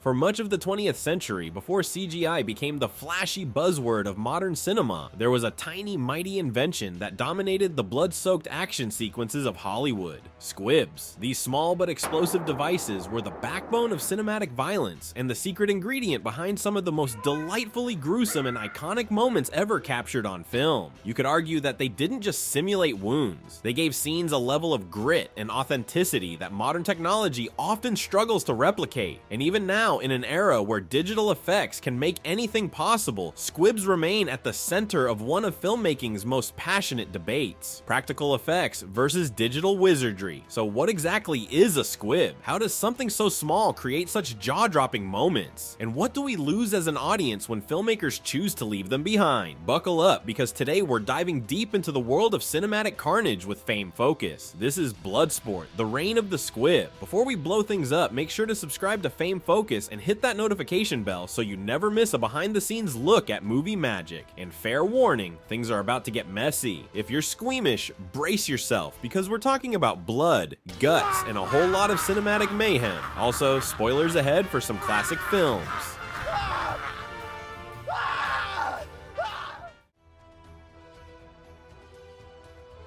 For much of the 20th century, before CGI became the flashy buzzword of modern cinema, there was a tiny, mighty invention that dominated the blood-soaked action sequences of Hollywood: squibs. These small but explosive devices were the backbone of cinematic violence and the secret ingredient behind some of the most delightfully gruesome and iconic moments ever captured on film. You could argue that they didn't just simulate wounds, they gave scenes a level of grit and authenticity that modern technology often struggles to replicate. And even now, in an era where digital effects can make anything possible, squibs remain at the center of one of filmmaking's most passionate debates: practical effects versus digital wizardry. So what exactly is a squib? How does something so small create such jaw-dropping moments? And what do we lose as an audience when filmmakers choose to leave them behind? Buckle up, because today we're diving deep into the world of cinematic carnage with Fame Focus. This is Bloodsport, the reign of the squib. Before we blow things up, make sure to subscribe to Fame Focus and hit that notification bell so you never miss a behind-the-scenes look at movie magic. And fair warning, things are about to get messy. If you're squeamish, brace yourself, because we're talking about blood, guts, and a whole lot of cinematic mayhem. Also, spoilers ahead for some classic films.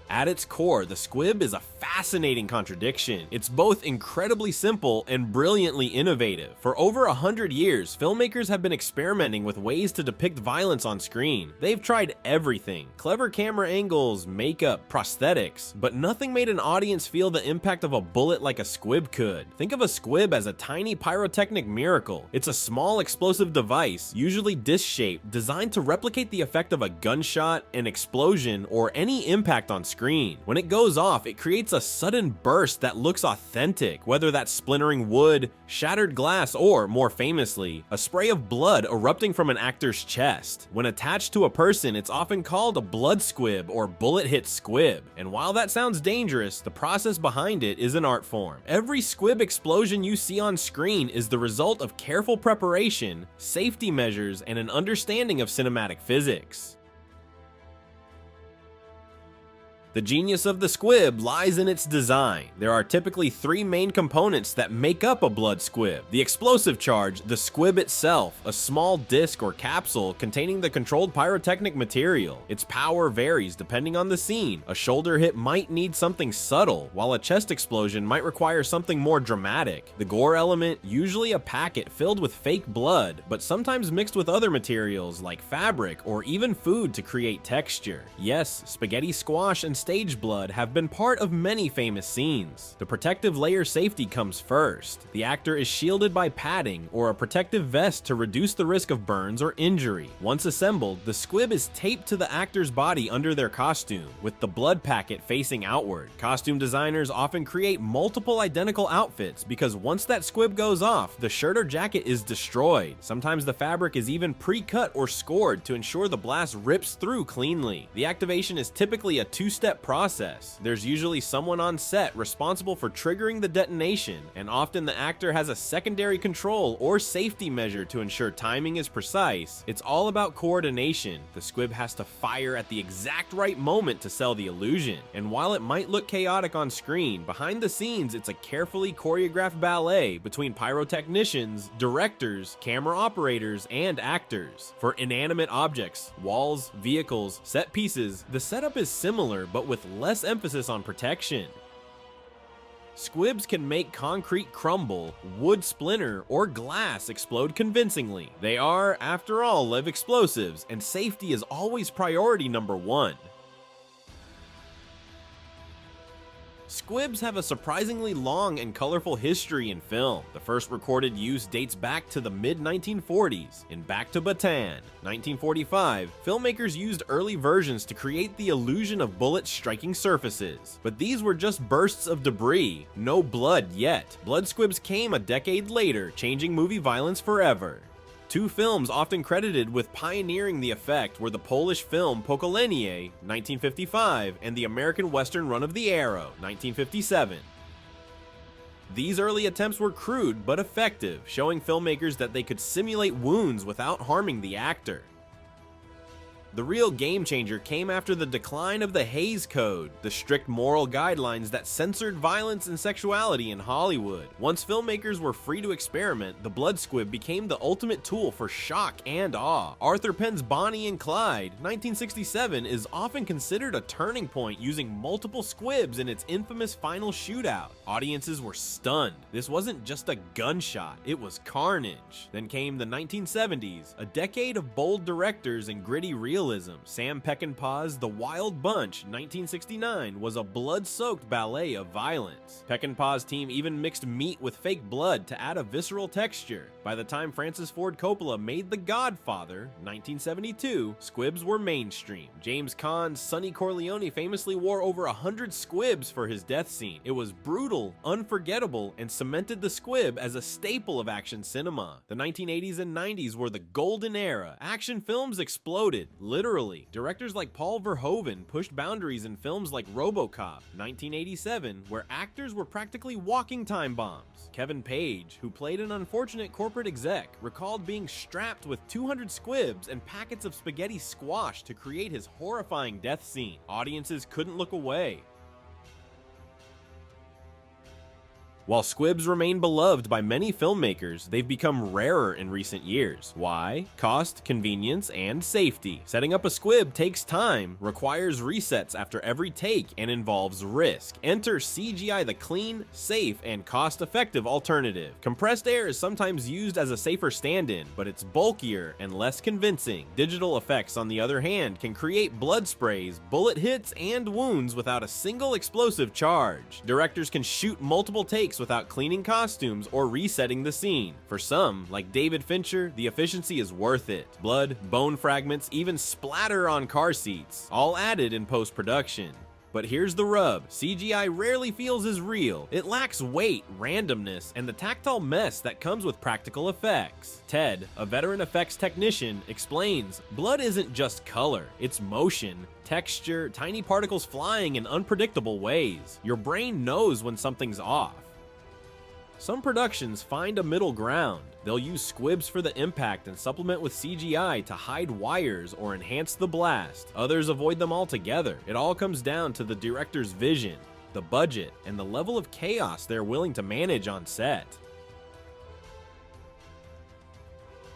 At its core, the squib is a fascinating contradiction. It's both incredibly simple and brilliantly innovative. For over 100 years, filmmakers have been experimenting with ways to depict violence on screen. They've tried everything: clever camera angles, makeup, prosthetics, but nothing made an audience feel the impact of a bullet like a squib could. Think of a squib as a tiny pyrotechnic miracle. It's a small explosive device, usually disc-shaped, designed to replicate the effect of a gunshot, an explosion, or any impact on screen. When it goes off, it creates a sudden burst that looks authentic, whether that's splintering wood, shattered glass, or, more famously, a spray of blood erupting from an actor's chest. When attached to a person, it's often called a blood squib or bullet hit squib. And while that sounds dangerous, the process behind it is an art form. Every squib explosion you see on screen is the result of careful preparation, safety measures, and an understanding of cinematic physics. The genius of the squib lies in its design. There are typically three main components that make up a blood squib: the explosive charge, the squib itself, a small disc or capsule containing the controlled pyrotechnic material. Its power varies depending on the scene. A shoulder hit might need something subtle, while a chest explosion might require something more dramatic. The gore element, usually a packet filled with fake blood, but sometimes mixed with other materials like fabric or even food to create texture. Yes, spaghetti squash and stage blood have been part of many famous scenes. The protective layer safety comes first. The actor is shielded by padding or a protective vest to reduce the risk of burns or injury. Once assembled, the squib is taped to the actor's body under their costume, with the blood packet facing outward. Costume designers often create multiple identical outfits because once that squib goes off, the shirt or jacket is destroyed. Sometimes the fabric is even pre-cut or scored to ensure the blast rips through cleanly. The activation is typically a two-step process. There's usually someone on set responsible for triggering the detonation, and often the actor has a secondary control or safety measure to ensure timing is precise. It's all about coordination. The squib has to fire at the exact right moment to sell the illusion. And while it might look chaotic on screen, behind the scenes it's a carefully choreographed ballet between pyrotechnicians, directors, camera operators, and actors. For inanimate objects, walls, vehicles, set pieces, the setup is similar but with less emphasis on protection. Squibs can make concrete crumble, wood splinter, or glass explode convincingly. They are, after all, live explosives, and safety is always priority number one. Squibs have a surprisingly long and colorful history in film. The first recorded use dates back to the mid-1940s in Back to Bataan, 1945. Filmmakers used early versions to create the illusion of bullets striking surfaces, but these were just bursts of debris, no blood yet. Blood squibs came a decade later, changing movie violence forever. Two films often credited with pioneering the effect were the Polish film Pokolenie, 1955, and the American Western Run of the Arrow, 1957. These early attempts were crude but effective, showing filmmakers that they could simulate wounds without harming the actor. The real game changer came after the decline of the Hays Code, the strict moral guidelines that censored violence and sexuality in Hollywood. Once filmmakers were free to experiment, the blood squib became the ultimate tool for shock and awe. Arthur Penn's Bonnie and Clyde, 1967, is often considered a turning point, using multiple squibs in its infamous final shootout. Audiences were stunned. This wasn't just a gunshot, it was carnage. Then came the 1970s, a decade of bold directors and gritty realism. Sam Peckinpah's The Wild Bunch, 1969, was a blood-soaked ballet of violence. Peckinpah's team even mixed meat with fake blood to add a visceral texture. By the time Francis Ford Coppola made The Godfather, 1972, squibs were mainstream. James Caan's Sonny Corleone famously wore over 100 squibs for his death scene. It was brutal, unforgettable, and cemented the squib as a staple of action cinema. The 1980s and 90s were the golden era. Action films exploded. Literally. Directors like Paul Verhoeven pushed boundaries in films like RoboCop, 1987, where actors were practically walking time bombs. Kevin Page, who played an unfortunate corporate exec, recalled being strapped with 200 squibs and packets of spaghetti squash to create his horrifying death scene. Audiences couldn't look away. While squibs remain beloved by many filmmakers, they've become rarer in recent years. Why? Cost, convenience, and safety. Setting up a squib takes time, requires resets after every take, and involves risk. Enter CGI, the clean, safe, and cost-effective alternative. Compressed air is sometimes used as a safer stand-in, but it's bulkier and less convincing. Digital effects, on the other hand, can create blood sprays, bullet hits, and wounds without a single explosive charge. Directors can shoot multiple takes without cleaning costumes or resetting the scene. For some, like David Fincher, the efficiency is worth it. Blood, bone fragments, even splatter on car seats, all added in post-production. But here's the rub, CGI rarely feels as real. It lacks weight, randomness, and the tactile mess that comes with practical effects. Ted, a veteran effects technician, explains, blood isn't just color, it's motion, texture, tiny particles flying in unpredictable ways. Your brain knows when something's off. Some productions find a middle ground. They'll use squibs for the impact and supplement with CGI to hide wires or enhance the blast. Others avoid them altogether. It all comes down to the director's vision, the budget, and the level of chaos they're willing to manage on set.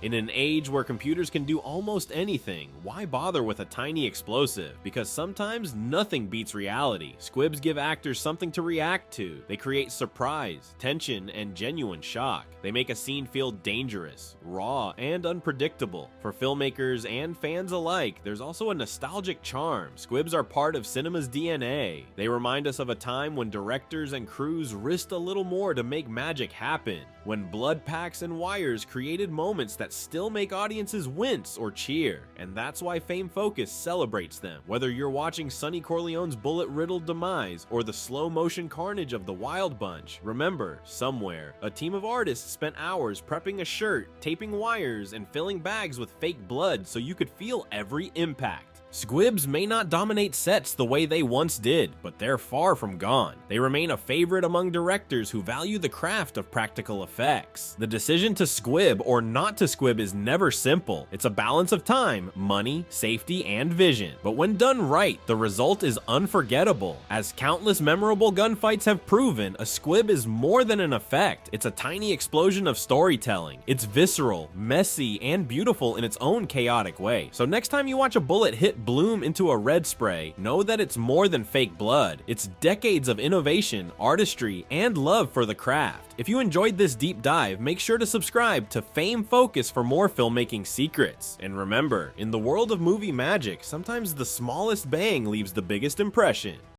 In an age where computers can do almost anything, why bother with a tiny explosive? Because sometimes nothing beats reality. Squibs give actors something to react to. They create surprise, tension, and genuine shock. They make a scene feel dangerous, raw, and unpredictable. For filmmakers and fans alike, there's also a nostalgic charm. Squibs are part of cinema's DNA. They remind us of a time when directors and crews risked a little more to make magic happen, when blood packs and wires created moments that still make audiences wince or cheer. And that's why Fame Focus celebrates them. Whether you're watching Sonny Corleone's bullet-riddled demise or the slow-motion carnage of The Wild Bunch, remember, somewhere, a team of artists spent hours prepping a shirt, taping wires, and filling bags with fake blood so you could feel every impact. Squibs may not dominate sets the way they once did, but they're far from gone. They remain a favorite among directors who value the craft of practical effects. The decision to squib or not to squib is never simple. It's a balance of time, money, safety, and vision. But when done right, the result is unforgettable. As countless memorable gunfights have proven, a squib is more than an effect. It's a tiny explosion of storytelling. It's visceral, messy, and beautiful in its own chaotic way. So next time you watch a bullet hit bloom into a red spray, know that it's more than fake blood. It's decades of innovation, artistry, and love for the craft. If you enjoyed this deep dive, make sure to subscribe to Fame Focus for more filmmaking secrets. And remember, in the world of movie magic, sometimes the smallest bang leaves the biggest impression.